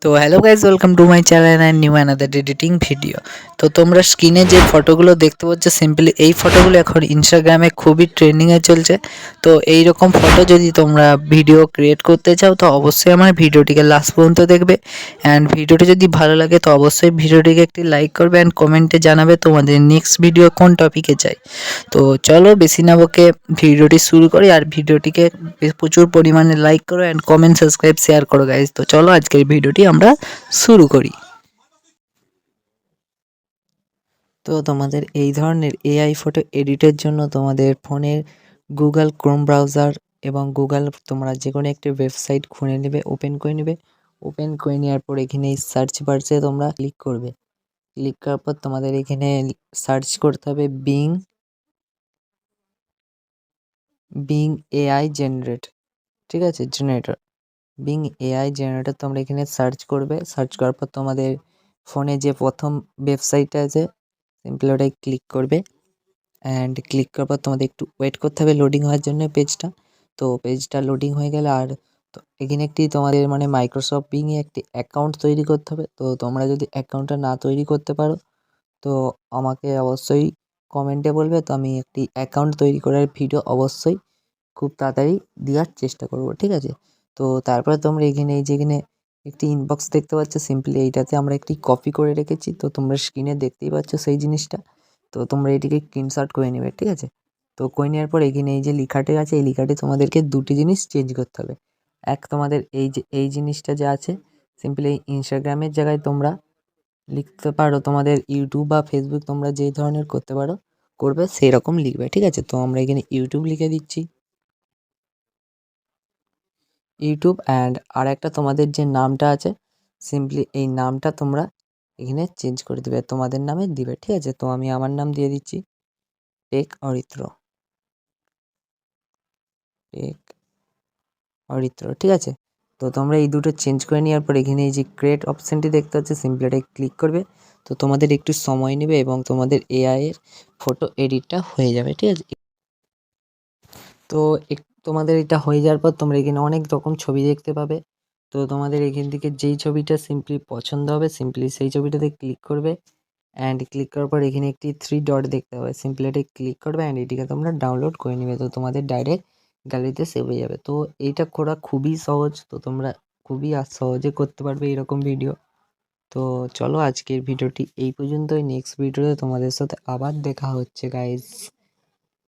তো hello guys, welcome to my channel and new another editing video. তো তোমরা স্ক্রিনে যে ফটোগুলো দেখতে পাচ্ছ, সিম্পলি এই ফটোগুলো এখন ইনস্টাগ্রামে খুবই ট্রেন্ডিংয়ে চলছে। তো এই রকম ফটো যদি তোমরা ভিডিও ক্রিয়েট করতে চাও তো অবশ্যই আমার ভিডিওটিকে লাস্ট পর্যন্ত দেখবে। অ্যান্ড ভিডিওটি যদি ভালো লাগে তো অবশ্যই ভিডিওটিকে একটি লাইক করবে অ্যান্ড কমেন্টে জানাবে তোমাদের নেক্সট ভিডিও কোন টপিকে চাই। তো চলো বেশি না বকে ভিডিওটি শুরু করি, আর ভিডিওটিকে প্রচুর পরিমাণে লাইক করো অ্যান্ড কমেন্ট, সাবস্ক্রাইব, শেয়ার করো গাইজ। তো চলো আজকের ভিডিওটি আমরা শুরু করি। তো তোমাদের এই ধরনের এআই ফটো এডিটের জন্য তোমাদের ফোনের গুগল ক্রোম ব্রাউজার এবং গুগল তোমরা যে কোনো একটি ওয়েবসাইট খুলে নেবে, ওপেন করে নেবে। ওপেন করে নেওয়ার পর এখানে এই সার্চ বারে তোমরা ক্লিক করবে। ক্লিক করার পর তোমাদের এখানে সার্চ করতে হবে বিং এআই জেনারেট, ঠিক আছে, জেনারেটর। বিং এআই জেনারেটর তোমরা এখানে সার্চ করবে। সার্চ করার পর তোমাদের ফোনে যে প্রথম ওয়েবসাইটটা আছে সিম্পলি ওটাই ক্লিক করবে। অ্যান্ড ক্লিক করার পর তোমাদের একটু ওয়েট করতে হবে লোডিং হওয়ার জন্য পেজটা। তো পেজটা লোডিং হয়ে গেলে আর তো এখানে একটি তোমাদের মাইক্রোসফট বিংয়ে একটি অ্যাকাউন্ট তৈরি করতে হবে। তো তোমরা যদি অ্যাকাউন্টটা না তৈরি করতে পারো তো আমাকে অবশ্যই কমেন্টে বলবে, তো আমি একটি অ্যাকাউন্ট তৈরি করার ভিডিও অবশ্যই খুব তাড়াতাড়ি দেওয়ার চেষ্টা করব, ঠিক আছে। তো তারপরে তোমরা এখানে যেখানে একটি ইনবক্স দেখতে পাচ্ছ, সিম্পলি এইটাতে আমরা একটি কপি করে রেখেছি। তো তোমরা স্ক্রিনে দেখতেই পাচ্ছ সেই জিনিসটা। তো তোমরা এটিকে স্ক্রিনশট করে নেবে, ঠিক আছে। তো করে নেওয়ার পর এখানে এই যে লেখাটি আছে, এই লেখাটি তোমাদেরকে দুটি জিনিস চেঞ্জ করতে হবে। এক, তোমাদের এই জিনিসটা যে আছে সিম্পলি এই ইনস্টাগ্রামের জায়গায় তোমরা লিখতে পারো তোমাদের ইউটিউব বা ফেসবুক, তোমরা যে ধরনের করতে পারো করবে সেই রকম লিখবে, ঠিক আছে। তো আমরা এখানে ইউটিউব লিখে দিচ্ছি, ইউটিউব। অ্যান্ড আর একটা তোমাদের যে নামটা আছে সিম্পলি এই নামটা তোমরা এখানে চেঞ্জ করে দেবে, তোমাদের নামে দিবে, ঠিক আছে। তো আমি আমার নাম দিয়ে দিচ্ছি টেক অরিত্র, টেক অরিত্র, ঠিক আছে। তো তোমরা এই দুটো চেঞ্জ করে নেওয়ার পর এখানে এই যে ক্রিয়েট অপশানটি দেখতে পাচ্ছ সিম্পলি এটাই ক্লিক করবে। তো তোমাদের একটু সময় নেবে এবং তোমাদের এআই এর ফটো এডিটটা হয়ে যাবে, ঠিক আছে। তো তোমাদের এটা হয়ে যাওয়ার পর তোমরা এখানে অনেক রকম ছবি দেখতে পাবে। তো তোমাদের এখান থেকে যেই ছবিটা সিম্পলি পছন্দ হবে সিম্পলি সেই ছবিটাতে ক্লিক করবে। অ্যান্ড ক্লিক করার পর এখানে একটি 3 ডট দেখতে পাবে, সিম্পলি এটাই ক্লিক করবে অ্যান্ড এটিকে তোমরা ডাউনলোড করে নেবে। তো তোমাদের ডাইরেক্ট গ্যালারিতে সেভ হয়ে যাবে। তো এইটা করা খুবই সহজ, তো তোমরা খুবই সহজে করতে পারবে এরকম ভিডিও। তো চলো আজকের ভিডিওটি এই পর্যন্তই। নেক্সট ভিডিওতে তোমাদের সাথে আবার দেখা হচ্ছে গাইজ।